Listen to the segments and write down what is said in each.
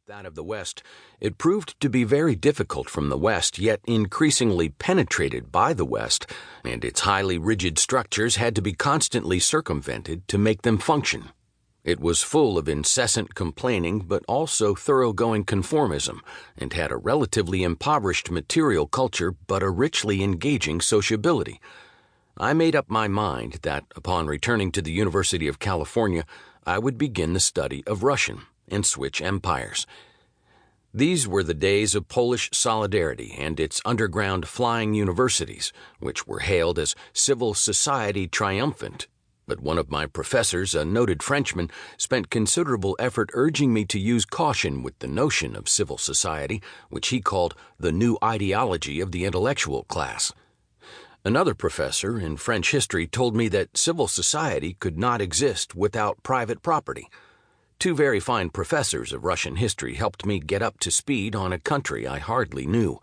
that of the West, it proved to be very difficult from the West, yet increasingly penetrated by the West, and its highly rigid structures had to be constantly circumvented to make them function. It was full of incessant complaining, but also thoroughgoing conformism, and had a relatively impoverished material culture but a richly engaging sociability. I made up my mind that, upon returning to the University of California, I would begin the study of Russian and switch empires. These were the days of Polish solidarity and its underground flying universities, which were hailed as civil society triumphant. But one of my professors, a noted Frenchman, spent considerable effort urging me to use caution with the notion of civil society, which he called the new ideology of the intellectual class. Another professor in French history told me that civil society could not exist without private property. Two very fine professors of Russian history helped me get up to speed on a country I hardly knew.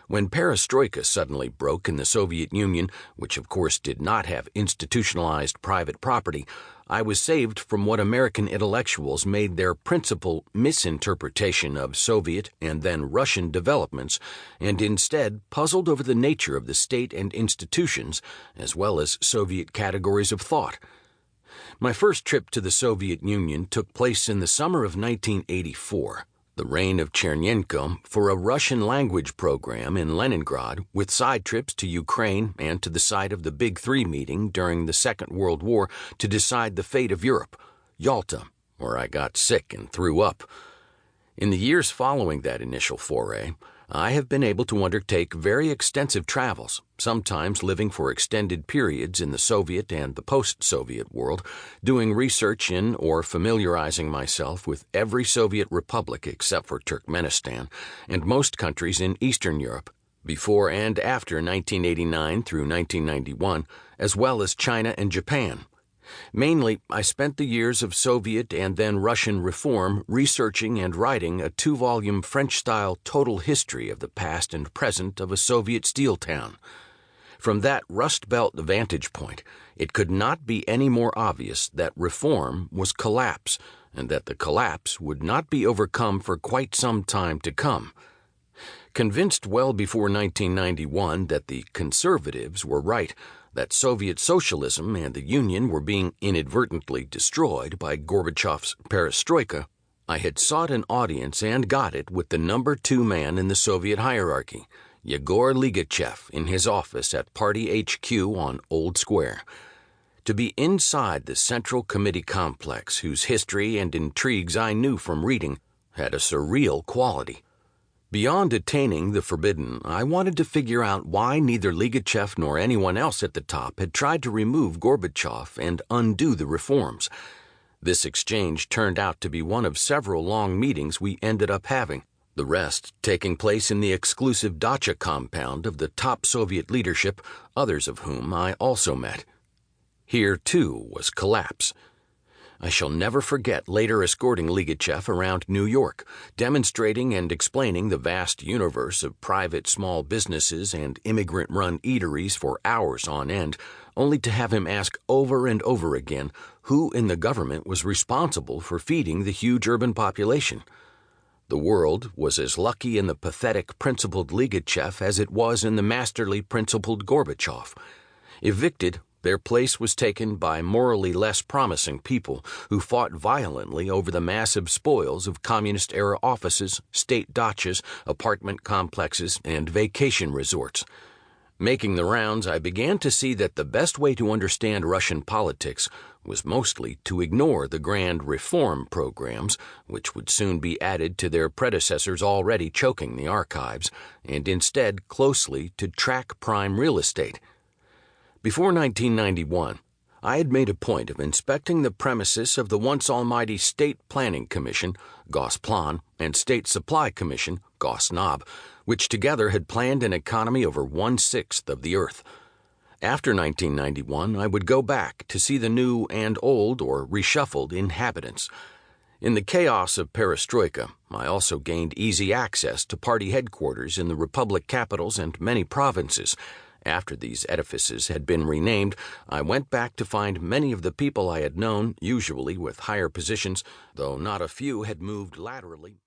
When perestroika suddenly broke in the Soviet Union, which of course did not have institutionalized private property, I was saved from what American intellectuals made their principal misinterpretation of Soviet and then Russian developments, and instead puzzled over the nature of the state and institutions, as well as Soviet categories of thought. My first trip to the Soviet Union took place in the summer of 1984. The reign of Chernenko, for a Russian language program in Leningrad with side trips to Ukraine and to the site of the Big Three meeting during the Second World War to decide the fate of Europe, Yalta, where I got sick and threw up. In the years following that initial foray, I have been able to undertake very extensive travels, sometimes living for extended periods in the Soviet and the post-Soviet world, doing research in or familiarizing myself with every Soviet republic except for Turkmenistan and most countries in Eastern Europe, before and after 1989 through 1991, as well as China and Japan. Mainly, I spent the years of Soviet and then Russian reform researching and writing a 2-volume French-style total history of the past and present of a Soviet steel town. From that Rust Belt vantage point, it could not be any more obvious that reform was collapse, and that the collapse would not be overcome for quite some time to come. Convinced well before 1991 that the conservatives were right, that Soviet socialism and the Union were being inadvertently destroyed by Gorbachev's perestroika, I had sought an audience and got it with the number 2 man in the Soviet hierarchy, Yegor Ligachev, in his office at Party HQ on Old Square. To be inside the Central Committee complex, whose history and intrigues I knew from reading, had a surreal quality. Beyond attaining the forbidden, I wanted to figure out why neither Ligachev nor anyone else at the top had tried to remove Gorbachev and undo the reforms. This exchange turned out to be one of several long meetings we ended up having, the rest taking place in the exclusive dacha compound of the top Soviet leadership, others of whom I also met. Here, too, was collapse. I shall never forget later escorting Ligachev around New York, demonstrating and explaining the vast universe of private small businesses and immigrant-run eateries for hours on end, only to have him ask over and over again who in the government was responsible for feeding the huge urban population. The world was as lucky in the pathetic principled Ligachev as it was in the masterly principled Gorbachev. Evicted, their place was taken by morally less promising people who fought violently over the massive spoils of communist-era offices, state dachas, apartment complexes, and vacation resorts. Making the rounds, I began to see that the best way to understand Russian politics was mostly to ignore the grand reform programs, which would soon be added to their predecessors already choking the archives, and instead closely to track prime real estate. Before 1991, I had made a point of inspecting the premises of the once almighty State Planning Commission, Gosplan, and State Supply Commission, Gosnob, which together had planned an economy over 1/6 of the earth. After 1991, I would go back to see the new and old or reshuffled inhabitants. In the chaos of perestroika, I also gained easy access to party headquarters in the republic capitals and many provinces. After these edifices had been renamed, I went back to find many of the people I had known, usually with higher positions, though not a few had moved laterally.